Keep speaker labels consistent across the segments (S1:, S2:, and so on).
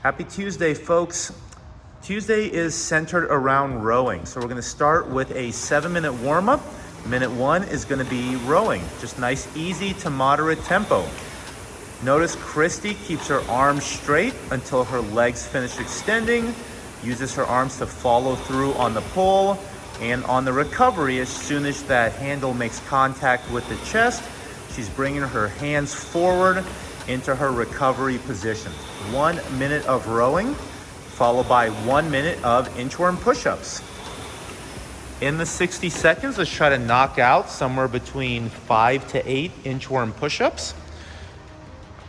S1: Happy Tuesday, folks. Tuesday is centered around rowing. So we're gonna start with a 7-minute warm-up. Minute 1 is gonna be rowing. Just nice, easy to moderate tempo. Notice Christy keeps her arms straight until her legs finish extending, uses her arms to follow through on the pull, and on the recovery, as soon as that handle makes contact with the chest, she's bringing her hands forward into her recovery position. 1 minute of rowing, followed by 1 minute of inchworm push-ups. In the 60 seconds, let's try to knock out somewhere between 5 to 8 inchworm push-ups.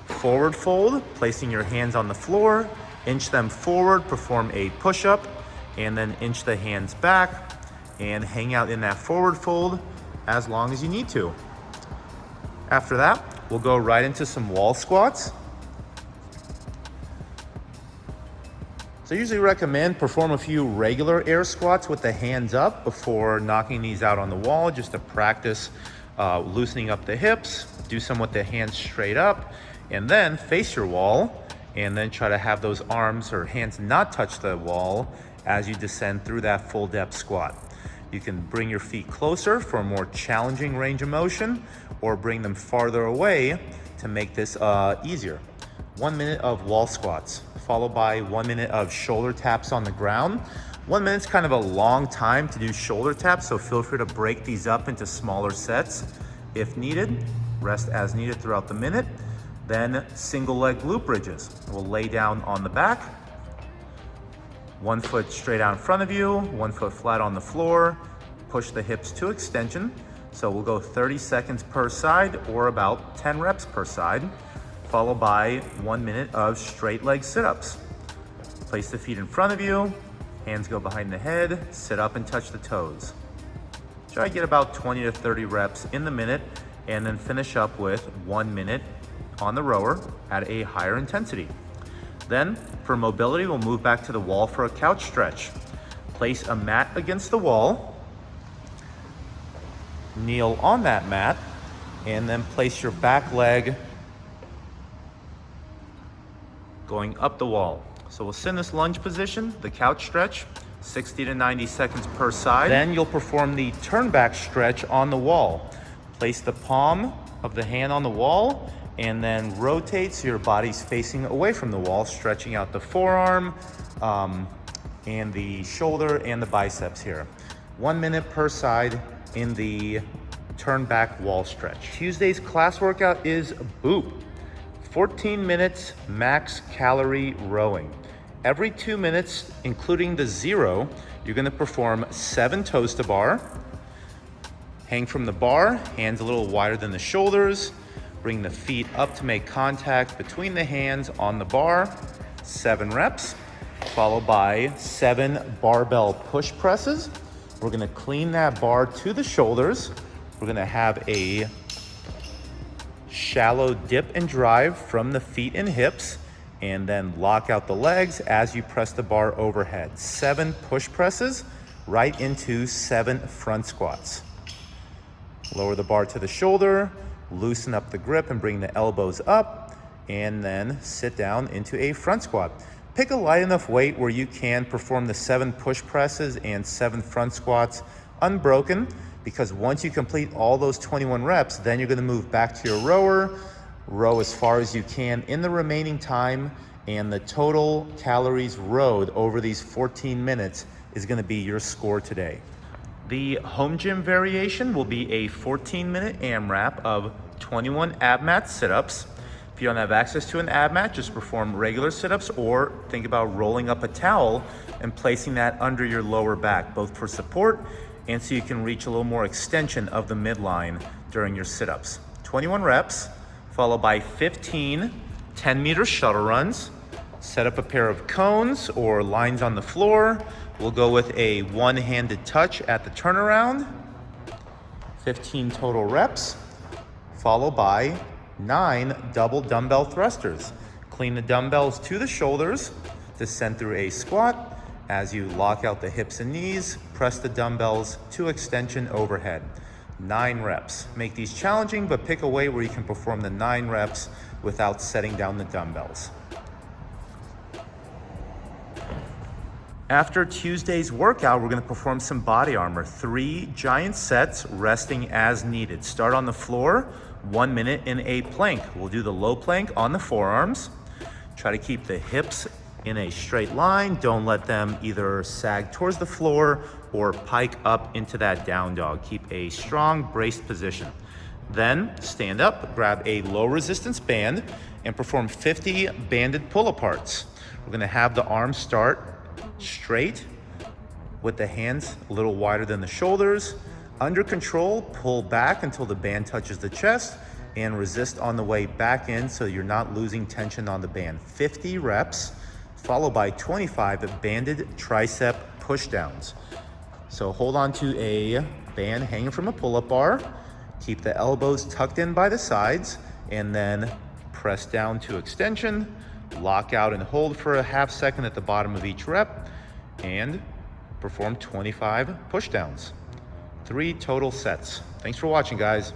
S1: Forward fold, placing your hands on the floor, inch them forward, perform a push-up, and then inch the hands back and hang out in that forward fold as long as you need to. After that, we'll go right into some wall squats. So I usually recommend perform a few regular air squats with the hands up before knocking these out on the wall, just to practice loosening up the hips. Do some with the hands straight up, and then face your wall, and then try to have those arms or hands not touch the wall as you descend through that full depth squat. You can bring your feet closer for a more challenging range of motion, or bring them farther away to make this easier. 1 minute of wall squats, followed by 1 minute of shoulder taps on the ground. 1 minute's kind of a long time to do shoulder taps, so feel free to break these up into smaller sets if needed. Rest as needed throughout the minute. Then single leg glute bridges. We'll lay down on the back. 1 foot straight out in front of you, 1 foot flat on the floor. Push the hips to extension. So we'll go 30 seconds per side, or about 10 reps per side, followed by 1 minute of straight leg sit-ups. Place the feet in front of you, hands go behind the head, sit up and touch the toes. Try to get about 20 to 30 reps in the minute, and then finish up with 1 minute on the rower at a higher intensity. Then for mobility, we'll move back to the wall for a couch stretch. Place a mat against the wall, kneel on that mat, and then place your back leg going up the wall. So we'll sit in this lunge position, the couch stretch, 60 to 90 seconds per side. Then you'll perform the turn back stretch on the wall. Place the palm of the hand on the wall, and then rotate so your body's facing away from the wall, stretching out the forearm and the shoulder and the biceps here. 1 minute per side in the turn back wall stretch. Tuesday's class workout is BOOP. 14 minutes max calorie rowing. Every 2 minutes, including the 0, you're gonna perform 7 toes to bar. Hang from the bar, hands a little wider than the shoulders. Bring the feet up to make contact between the hands on the bar. 7 reps, followed by 7 barbell push presses. We're gonna clean that bar to the shoulders. We're gonna have a shallow dip and drive from the feet and hips, and then lock out the legs as you press the bar overhead. 7 push presses right into 7 front squats. Lower the bar to the shoulder, loosen up the grip and bring the elbows up, and then sit down into a front squat. Pick a light enough weight where you can perform the 7 push presses and 7 front squats unbroken, because once you complete all those 21 reps, then you're gonna move back to your rower, row as far as you can in the remaining time, and the total calories rowed over these 14 minutes is gonna be your score today. The home gym variation will be a 14-minute AMRAP of 21 ab mat sit-ups. If you don't have access to an ab mat, just perform regular sit-ups, or think about rolling up a towel and placing that under your lower back, both for support and so you can reach a little more extension of the midline during your sit-ups. 21 reps, followed by 15 10-meter shuttle runs. Set up a pair of cones or lines on the floor. We'll go with a one-handed touch at the turnaround. 15 total reps, followed by 9 double dumbbell thrusters. Clean the dumbbells to the shoulders, descend through a squat. As you lock out the hips and knees, press the dumbbells to extension overhead. 9 reps. Make these challenging, but pick a way where you can perform the 9 reps without setting down the dumbbells. After Tuesday's workout, we're gonna perform some body armor. 3 giant sets, resting as needed. Start on the floor, 1 minute in a plank. We'll do the low plank on the forearms. Try to keep the hips in a straight line. Don't let them either sag towards the floor or pike up into that down dog. Keep a strong braced position. Then stand up, grab a low resistance band, and perform 50 banded pull aparts. We're gonna have the arms start straight with the hands a little wider than the shoulders. Under control, pull back until the band touches the chest and resist on the way back in so you're not losing tension on the band. 50 reps, followed by 25 banded tricep push downs. So hold on to a band hanging from a pull-up bar, keep the elbows tucked in by the sides, and then press down to extension, lock out and hold for a half second at the bottom of each rep, and perform 25 push downs. 3 total sets. Thanks for watching, guys.